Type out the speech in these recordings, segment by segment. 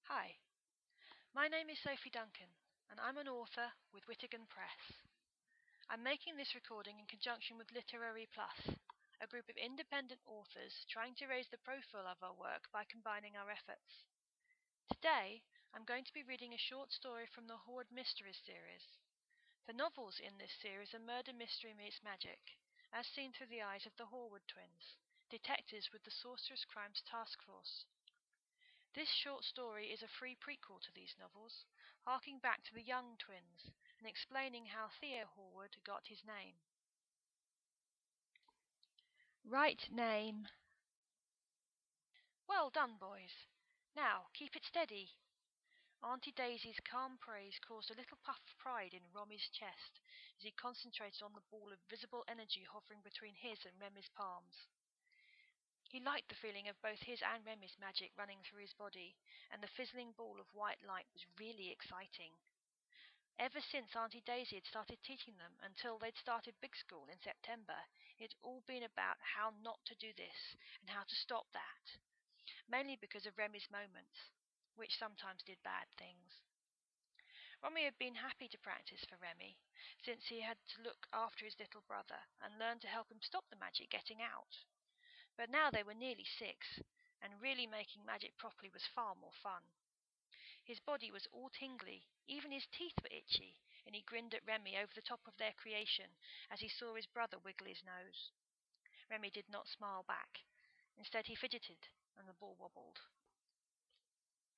Hi, my name is Sophie Duncan, and I'm an author with Wittegen Press. I'm making this recording in conjunction with Literary Plus, a group of independent authors trying to raise the profile of our work by combining our efforts. Today, I'm going to be reading a short story from the Horwood Mysteries series. The novels in this series are murder mystery meets magic, as seen through the eyes of the Horwood twins, detectives with the Sorcerous Crimes Task Force. This short story is a free prequel to these novels, harking back to the Young twins and explaining how Theo Horwood got his name. Rite Name. Well done, boys. Now, keep it steady. Auntie Daisy's calm praise caused a little puff of pride in Romy's chest as he concentrated on the ball of visible energy hovering between his and Remy's palms. He liked the feeling of both his and Remy's magic running through his body, and the fizzling ball of white light was really exciting. Ever since Auntie Daisy had started teaching them until they'd started big school in September, it had all been about how not to do this and how to stop that, mainly because of Remy's moments, which sometimes did bad things. Romy had been happy to practice for Remy, since he had to look after his little brother and learn to help him stop the magic getting out. But now they were nearly 6, and really making magic properly was far more fun. His body was all tingly, even his teeth were itchy, and he grinned at Remy over the top of their creation as he saw his brother wiggle his nose. Remy did not smile back. Instead he fidgeted, and the ball wobbled.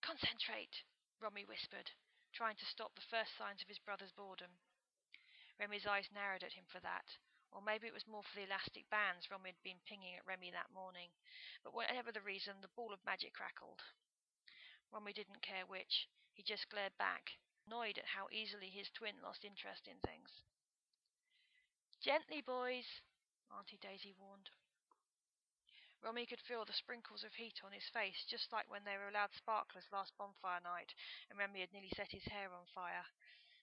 "Concentrate," Romy whispered, trying to stop the first signs of his brother's boredom. Remy's eyes narrowed at him for that, or maybe it was more for the elastic bands Romy had been pinging at Remy that morning, but whatever the reason, the ball of magic crackled. Romy didn't care which. He just glared back, annoyed at how easily his twin lost interest in things. "Gently, boys," Auntie Daisy warned. Romy could feel the sprinkles of heat on his face, just like when they were allowed sparklers last bonfire night, and Remy had nearly set his hair on fire.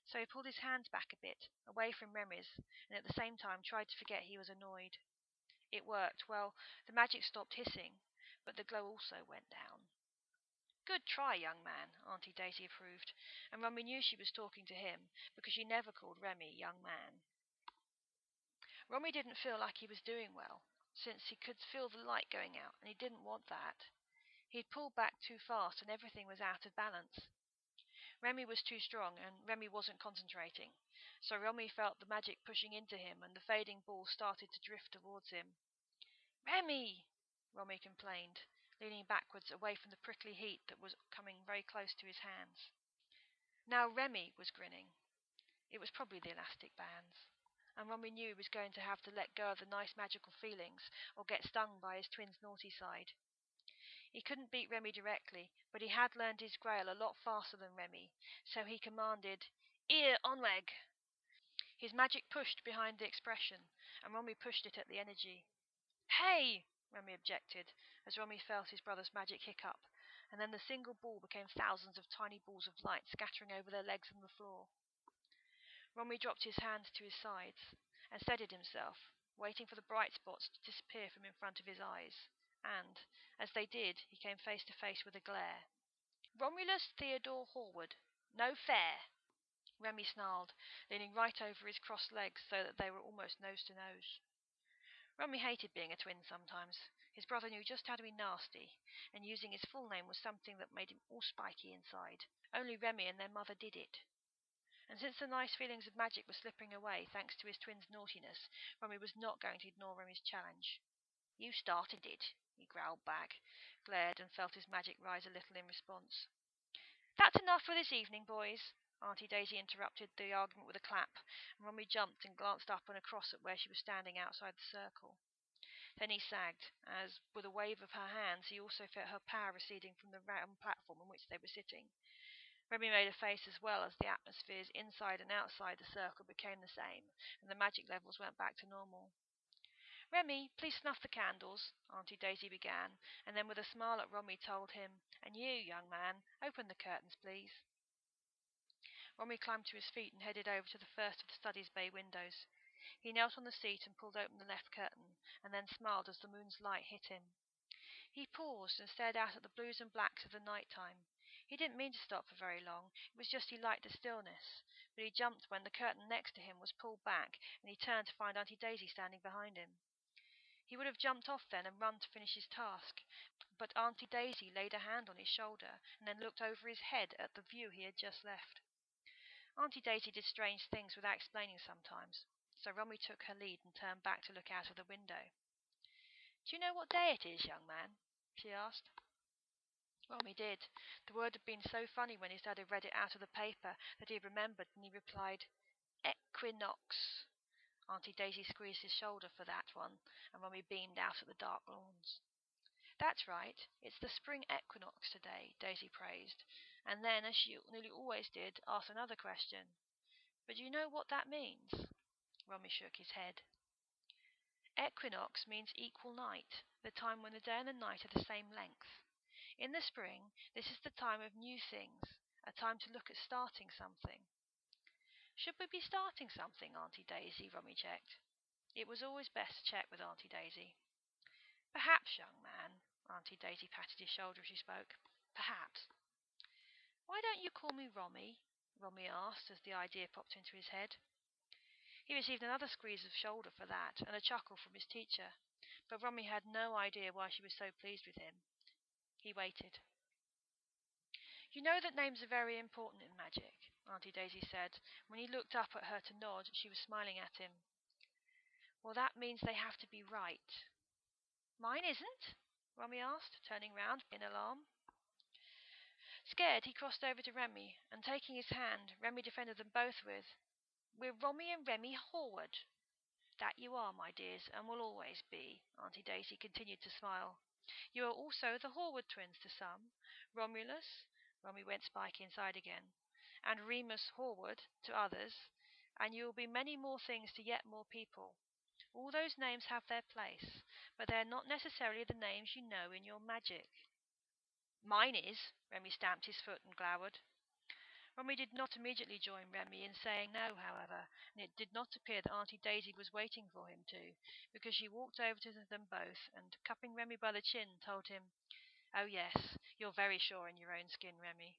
So he pulled his hands back a bit, away from Remy's, and at the same time tried to forget he was annoyed. It worked. Well, the magic stopped hissing, but the glow also went down. "Good try, young man," Auntie Daisy approved, and Romy knew she was talking to him, because she never called Remy young man. Romy didn't feel like he was doing well, since he could feel the light going out, and he didn't want that. He'd pulled back too fast, and everything was out of balance. Remy was too strong, and Remy wasn't concentrating, so Romy felt the magic pushing into him, and the fading ball started to drift towards him. "Remy!" Romy complained, leaning backwards away from the prickly heat that was coming very close to his hands. Now Remy was grinning. It was probably the elastic bands, and Romy knew he was going to have to let go of the nice magical feelings or get stung by his twin's naughty side. He couldn't beat Remy directly, but he had learned his grail a lot faster than Remy, so he commanded, "Ear onweg!" His magic pushed behind the expression, and Romy pushed it at the energy. "Hey!" Remy objected, as Romy felt his brother's magic hiccup, and then the single ball became thousands of tiny balls of light scattering over their legs and the floor. Romy dropped his hands to his sides and steadied himself, waiting for the bright spots to disappear from in front of his eyes, and, as they did, he came face to face with a glare. "Romulus Theodore Horwood, no fair!" Remy snarled, leaning right over his crossed legs so that they were almost nose to nose. Romy hated being a twin sometimes. His brother knew just how to be nasty, and using his full name was something that made him all spiky inside. Only Remy and their mother did it. And since the nice feelings of magic were slipping away thanks to his twin's naughtiness, Romy was not going to ignore Remy's challenge. "You started it," he growled back, glared, and felt his magic rise a little in response. "That's enough for this evening, boys," Auntie Daisy interrupted the argument with a clap, and Romy jumped and glanced up and across at where she was standing outside the circle. Then he sagged, as, with a wave of her hands, he also felt her power receding from the round platform on which they were sitting. Remy made a face as well, as the atmospheres inside and outside the circle became the same, and the magic levels went back to normal. "Remy, please snuff the candles," Auntie Daisy began, and then with a smile at Romy told him, "And you, young man, open the curtains, please." Romy climbed to his feet and headed over to the first of the study's bay windows. He knelt on the seat and pulled open the left curtain, and then smiled as the moon's light hit him. He paused and stared out at the blues and blacks of the night time. He didn't mean to stop for very long. It was just he liked the stillness. But he jumped when the curtain next to him was pulled back, and he turned to find Auntie Daisy standing behind him. He would have jumped off then and run to finish his task, but Auntie Daisy laid a hand on his shoulder and then looked over his head at the view he had just left. Auntie Daisy did strange things without explaining sometimes, so Romy took her lead and turned back to look out of the window. "Do you know what day it is, young man?" she asked. Romy did. The word had been so funny when his dad had read it out of the paper that he had remembered, and he replied, "Equinox." Auntie Daisy squeezed his shoulder for that one, and Romy beamed out at the dark lawns. "That's right. It's the spring equinox today," Daisy praised, and then, as she nearly always did, asked another question. "But do you know what that means?" Romy shook his head. Equinox means equal night, the time when the day and the night are the same length. In the spring, this is the time of new things, a time to look at starting something. "Should we be starting something, Auntie Daisy?" Romy checked. It was always best to check with Auntie Daisy. "Perhaps, young man." Auntie Daisy patted his shoulder as she spoke. "Perhaps." "Why don't you call me Romy?" Romy asked as the idea popped into his head. He received another squeeze of shoulder for that, and a chuckle from his teacher, but Romy had no idea why she was so pleased with him. He waited. "You know that names are very important in magic," Auntie Daisy said. When he looked up at her to nod, she was smiling at him. "Well, that means they have to be right." "Mine isn't?" Romy asked, turning round in alarm. Scared, he crossed over to Remy, and taking his hand, Remy defended them both with, "We're Romy and Remy Horwood." "That you are, my dears, and will always be." Auntie Daisy continued to smile. "You are also the Horwood twins to some, Romulus," Romy went spiky inside again, "and Remus Horwood to others, and you will be many more things to yet more people. All those names have their place, but they are not necessarily the names you know in your magic." "Mine is." Remy stamped his foot and glowered. Romy did not immediately join Remy in saying no, however, and it did not appear that Auntie Daisy was waiting for him to, because she walked over to them both and, cupping Remy by the chin, told him, "Oh yes, you're very sure in your own skin, Remy."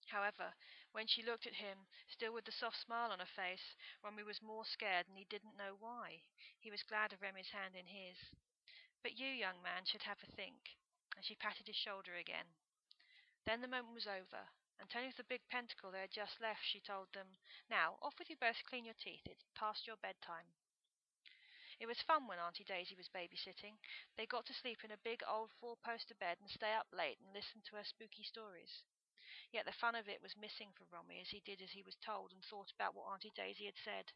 However, when she looked at him, still with the soft smile on her face, Remy was more scared, and he didn't know why. He was glad of Remy's hand in his. "But you, young man, should have a think," and she patted his shoulder again. Then the moment was over, and turning to the big pentacle they had just left, she told them, "Now, off with you both to clean your teeth. It's past your bedtime." It was fun when Auntie Daisy was babysitting. They got to sleep in a big old four-poster bed and stay up late and listen to her spooky stories. Yet the fun of it was missing for Romy, as he did as he was told and thought about what Auntie Daisy had said.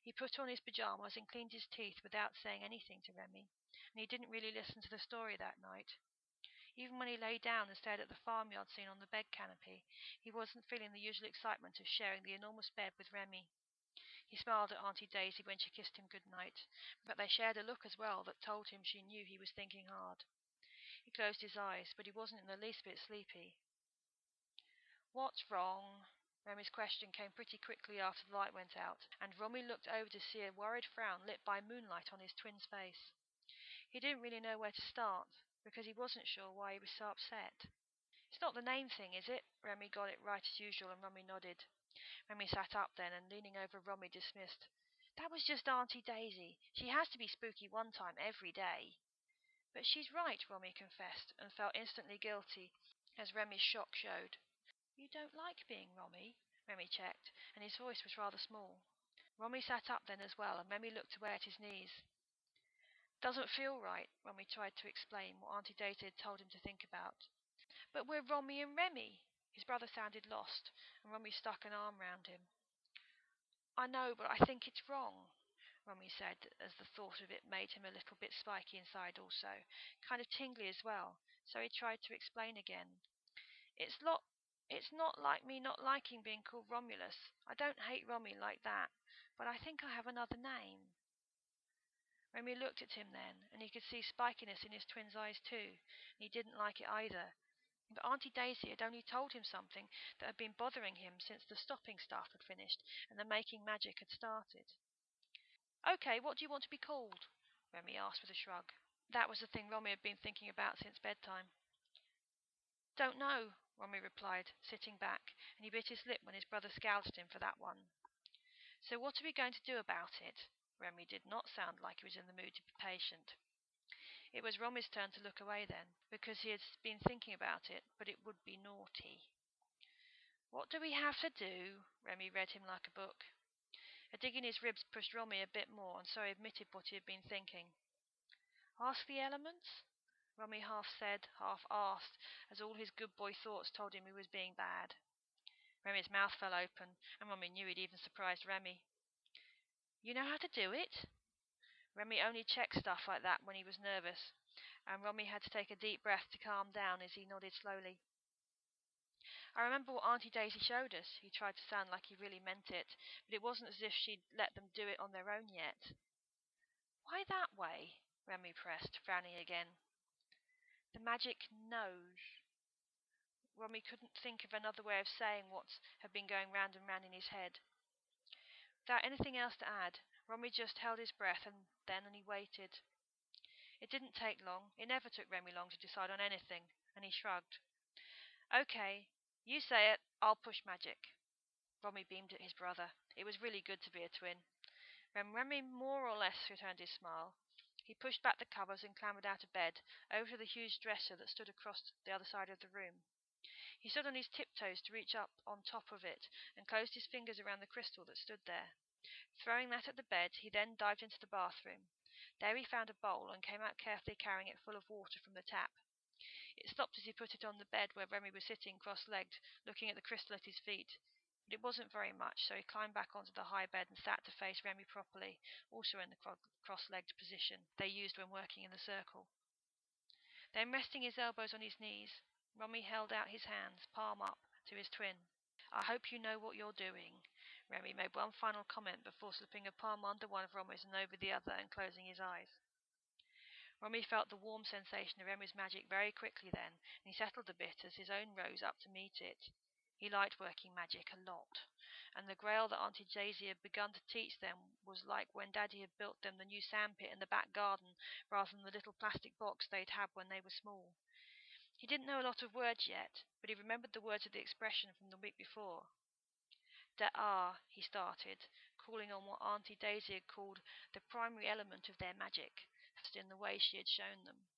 He put on his pyjamas and cleaned his teeth without saying anything to Remy, and he didn't really listen to the story that night. Even when he lay down and stared at the farmyard scene on the bed canopy, he wasn't feeling the usual excitement of sharing the enormous bed with Remy. He smiled at Auntie Daisy when she kissed him good night, but they shared a look as well that told him she knew he was thinking hard. He closed his eyes, but he wasn't in the least bit sleepy. "What's wrong?" Remy's question came pretty quickly after the light went out, and Romy looked over to see a worried frown lit by moonlight on his twin's face. He didn't really know where to start, because he wasn't sure why he was so upset. "It's not the name thing, is it?" Remy got it right as usual, and Romy nodded. Remy sat up then, and leaning over Romy, dismissed, "That was just Auntie Daisy. She has to be spooky one time every day." "But she's right," Romy confessed, and felt instantly guilty, as Remy's shock showed. "You don't like being Romy?" Remy checked, and his voice was rather small. Romy sat up then as well, and Remy looked away at his knees. "Doesn't feel right," Romy tried to explain what Auntie Daisy had told him to think about. "But we're Romy and Remy." His brother sounded lost, and Romy stuck an arm round him. "I know, but I think it's wrong," Romy said, as the thought of it made him a little bit spiky inside also, kind of tingly as well, so he tried to explain again. It's not like me not liking being called Romulus. I don't hate Romy like that, but I think I have another name." Remy looked at him then, and he could see spikiness in his twin's eyes too, and he didn't like it either. But Auntie Daisy had only told him something that had been bothering him since the stopping stuff had finished and the making magic had started. "Okay, what do you want to be called?" Remy asked with a shrug. That was the thing Romy had been thinking about since bedtime. "Don't know," Romy replied, sitting back, and he bit his lip when his brother scowled at him for that one. So what are we going to do about it? Remy did not sound like he was in the mood to be patient. It was Romy's turn to look away then, because he had been thinking about it, but it would be naughty. What do we have to do? Remy read him like a book. A dig in his ribs pushed Romy a bit more, and so he admitted what he had been thinking. Ask the elements? Romy half said, half asked, as all his good boy thoughts told him he was being bad. Remy's mouth fell open, and Romy knew he'd even surprised Remy. You know how to do it? Remy only checked stuff like that when he was nervous, and Romy had to take a deep breath to calm down as he nodded slowly. I remember what Auntie Daisy showed us. He tried to sound like he really meant it, but it wasn't as if she'd let them do it on their own yet. Why that way? Remy pressed, frowning again. The magic knows. Romy couldn't think of another way of saying what had been going round and round in his head. Without anything else to add, Romy just held his breath, and he waited. It didn't take long. It never took Remy long to decide on anything, and he shrugged. Okay, you say it, I'll push magic. Romy beamed at his brother. It was really good to be a twin. When Remy more or less returned his smile, he pushed back the covers and clambered out of bed, over to the huge dresser that stood across the other side of the room. He stood on his tiptoes to reach up on top of it, and closed his fingers around the crystal that stood there. Throwing that at the bed, he then dived into the bathroom. There he found a bowl, and came out carefully carrying it full of water from the tap. It stopped as he put it on the bed where Remy was sitting cross-legged, looking at the crystal at his feet. But it wasn't very much, so he climbed back onto the high bed and sat to face Remy properly, also in the cross-legged position they used when working in the circle. Then, resting his elbows on his knees, Romy held out his hands, palm up, to his twin. I hope you know what you're doing. Remy made one final comment before slipping a palm under one of Romy's and over the other and closing his eyes. Romy felt the warm sensation of Remy's magic very quickly then, and he settled a bit as his own rose up to meet it. He liked working magic a lot, and the grail that Auntie Daisy had begun to teach them was like when Daddy had built them the new sandpit in the back garden rather than the little plastic box they'd had when they were small. He didn't know a lot of words yet, but he remembered the words of the expression from the week before. He started, calling on what Auntie Daisy had called the primary element of their magic, in the way she had shown them.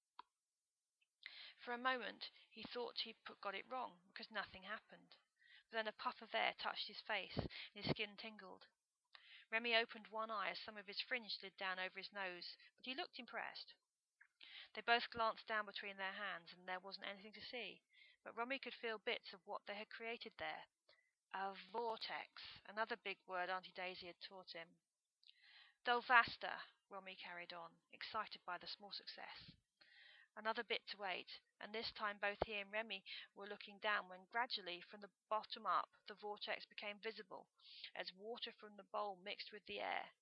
For a moment he thought he'd got it wrong, because nothing happened. But then a puff of air touched his face, and his skin tingled. Remy opened one eye as some of his fringe slid down over his nose, but he looked impressed. They both glanced down between their hands, and there wasn't anything to see, but Romy could feel bits of what they had created there. A vortex, another big word Auntie Daisy had taught him. Dolvasta, Romy carried on, excited by the small success. Another bit to wait, and this time both he and Remy were looking down when gradually, from the bottom up, the vortex became visible, as water from the bowl mixed with the air.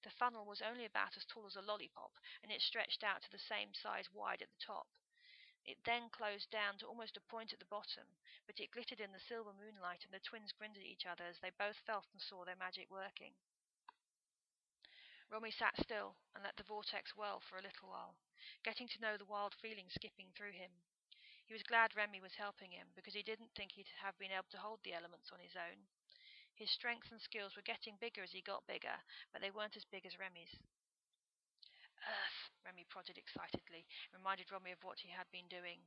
The funnel was only about as tall as a lollipop, and it stretched out to the same size wide at the top. It then closed down to almost a point at the bottom, but it glittered in the silver moonlight, and the twins grinned at each other as they both felt and saw their magic working. Romy sat still and let the vortex whirl for a little while, getting to know the wild feeling skipping through him. He was glad Remy was helping him, because he didn't think he'd have been able to hold the elements on his own. His strength and skills were getting bigger as he got bigger, but they weren't as big as Remy's. Earth, Remy prodded excitedly, and reminded Romy of what he had been doing.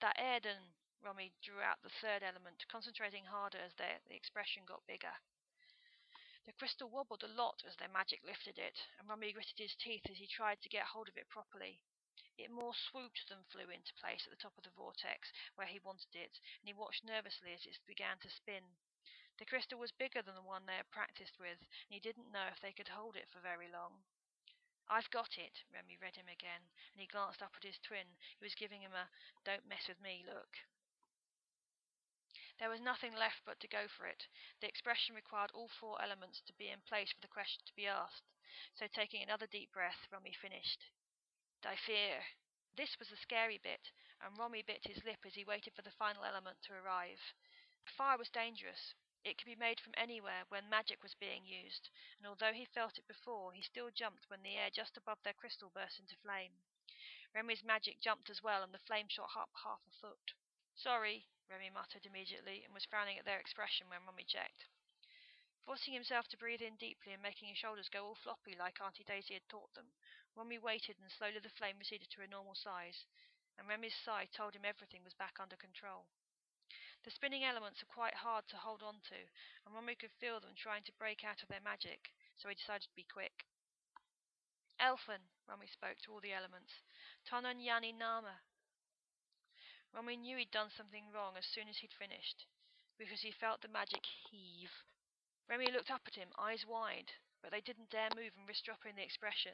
That Erden, Romy drew out the third element, concentrating harder as the expression got bigger. The crystal wobbled a lot as their magic lifted it, and Romy gritted his teeth as he tried to get hold of it properly. It more swooped than flew into place at the top of the vortex, where he wanted it, and he watched nervously as it began to spin. The crystal was bigger than the one they had practiced with, and he didn't know if they could hold it for very long. I've got it, Remy read him again, and he glanced up at his twin, who was giving him a don't mess with me look. There was nothing left but to go for it. The expression required all four elements to be in place for the question to be asked, so taking another deep breath, Romy finished. Die fear. This was the scary bit, and Romy bit his lip as he waited for the final element to arrive. Fire was dangerous. It could be made from anywhere when magic was being used, and although he felt it before, he still jumped when the air just above their crystal burst into flame. Remy's magic jumped as well, and the flame shot up half a foot. Sorry, Remy muttered immediately, and was frowning at their expression when Rummy checked. Forcing himself to breathe in deeply and making his shoulders go all floppy like Auntie Daisy had taught them, Rummy waited, and slowly the flame receded to a normal size, and Remy's sigh told him everything was back under control. The spinning elements are quite hard to hold on to, and Rummy could feel them trying to break out of their magic, so he decided to be quick. Elfin, Rummy spoke to all the elements. Tonan Yani Nama. Rummy knew he'd done something wrong as soon as he'd finished, because he felt the magic heave. Remy looked up at him, eyes wide, but they didn't dare move and risk dropping the expression.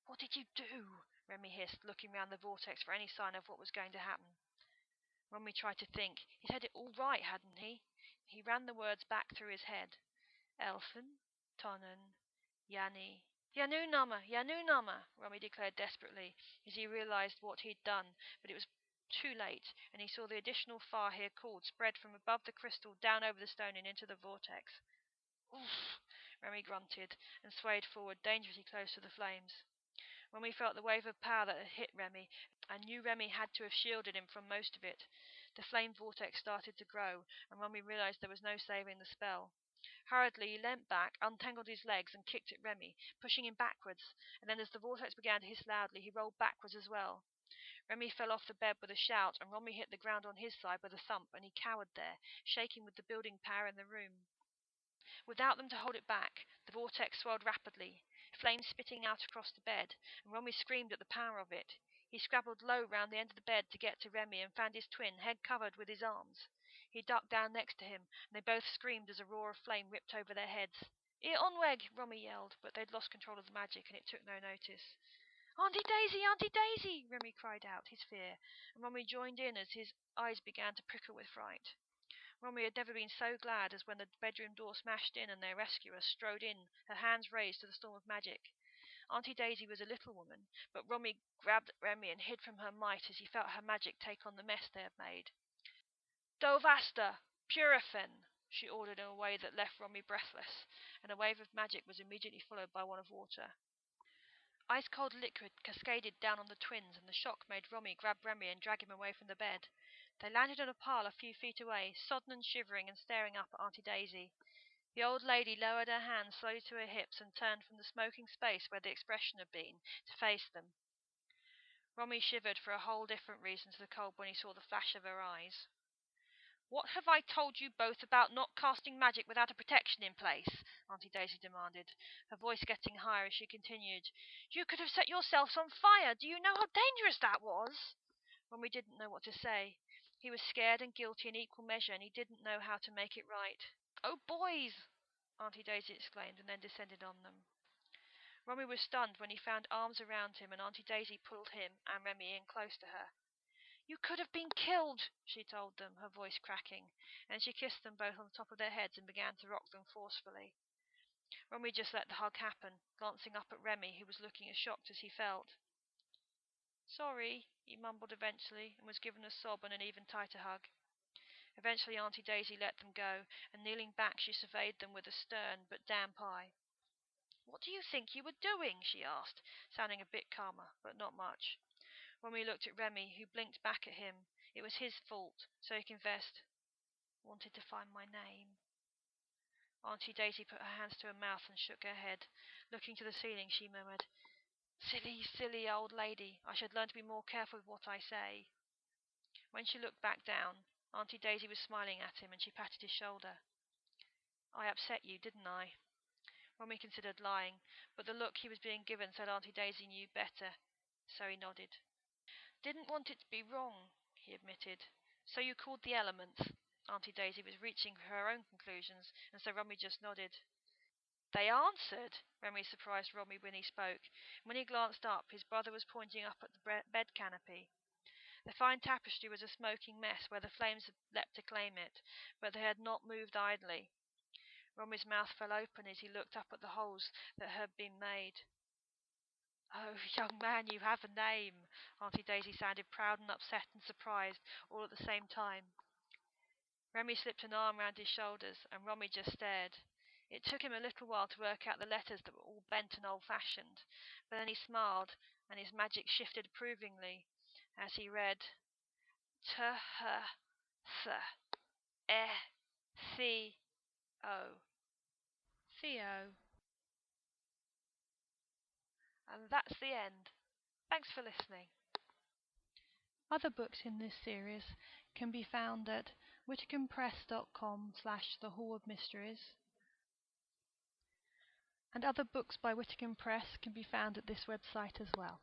What did you do? Remy hissed, looking round the vortex for any sign of what was going to happen. Remy tried to think. He'd had it all right, hadn't he? He ran the words back through his head. Elfin, Tonnen, Yani. Yanu Nama, Rummy declared desperately, as he realized what he'd done, but it was too late, and he saw the additional fire he had called spread from above the crystal down over the stone and into the vortex. Oof! Remy grunted, and swayed forward dangerously close to the flames. Remy felt the wave of power that had hit Remy, and knew Remy had to have shielded him from most of it. The flame vortex started to grow, and Remy realized there was no saving the spell. Hurriedly, he leant back, untangled his legs, and kicked at Remy, pushing him backwards, and then as the vortex began to hiss loudly, he rolled backwards as well. Remy fell off the bed with a shout, and Remy hit the ground on his side with a thump, and he cowered there, shaking with the building power in the room. Without them to hold it back, the vortex swelled rapidly, flames spitting out across the bed, and Remy screamed at the power of it. He scrabbled low round the end of the bed to get to Remy and found his twin, head covered with his arms. He ducked down next to him, and they both screamed as a roar of flame ripped over their heads. "Ir Onweg!" Remy yelled, but they'd lost control of the magic, and it took no notice. Auntie Daisy! Auntie Daisy! Remy cried out, his fear, and Remy joined in as his eyes began to prickle with fright. Remy had never been so glad as when the bedroom door smashed in and their rescuer strode in, her hands raised to the storm of magic. Auntie Daisy was a little woman, but Remy grabbed at Remy and hid from her might as he felt her magic take on the mess they had made. Dovasta! Purifin! She ordered in a way that left Remy breathless, and a wave of magic was immediately followed by one of water. Ice-cold liquid cascaded down on the twins, and the shock made Remy grab Remy and drag him away from the bed. They landed on a pile a few feet away, sodden and shivering and staring up at Auntie Daisy. The old lady lowered her hands slowly to her hips and turned from the smoking space where the expression had been to face them. Remy shivered for a whole different reason to the cold when he saw the flash of her eyes. "What have I told you both about not casting magic without a protection in place?" Auntie Daisy demanded, her voice getting higher as she continued. "You could have set yourselves on fire. Do you know how dangerous that was?" Remy didn't know what to say. He was scared and guilty in equal measure, and he didn't know how to make it right. "Oh, boys!" Auntie Daisy exclaimed, and then descended on them. Remy was stunned when he found arms around him, and Auntie Daisy pulled him and Remy in close to her. "You could have been killed," she told them, her voice cracking, and she kissed them both on the top of their heads and began to rock them forcefully. Remy just let the hug happen, glancing up at Remy, who was looking as shocked as he felt. "Sorry," he mumbled eventually, and was given a sob and an even tighter hug. Eventually Auntie Daisy let them go, and kneeling back she surveyed them with a stern but damp eye. "What do you think you were doing?" she asked, sounding a bit calmer, but not much. Remy looked at Remy, who blinked back at him. It was his fault, so he confessed. "Wanted to find my name." Auntie Daisy put her hands to her mouth and shook her head. Looking to the ceiling, she murmured, "Silly, silly old lady. I should learn to be more careful with what I say." When she looked back down, Auntie Daisy was smiling at him, and she patted his shoulder. "I upset you, didn't I?" Remy considered lying, but the look he was being given said Auntie Daisy knew better, so he nodded. "Didn't want it to be wrong," he admitted. "So you called the elements." Auntie Daisy was reaching for her own conclusions, and so Remy just nodded. "They answered!" Remy surprised Remy when he spoke. When he glanced up, his brother was pointing up at the bed canopy. The fine tapestry was a smoking mess where the flames had leapt to claim it, but they had not moved idly. Remy's mouth fell open as he looked up at the holes that had been made. "Oh, young man, you have a name!" Auntie Daisy sounded proud and upset and surprised, all at the same time. Remy slipped an arm round his shoulders, and Remy just stared. It took him a little while to work out the letters that were all bent and old-fashioned, but then he smiled, and his magic shifted approvingly as he read, "To her." C-O. Theo. And that's the end. Thanks for listening. Other books in this series can be found at wittegenpress.com/The Hall of Mysteries, and other books by Wittegen Press can be found at this website as well.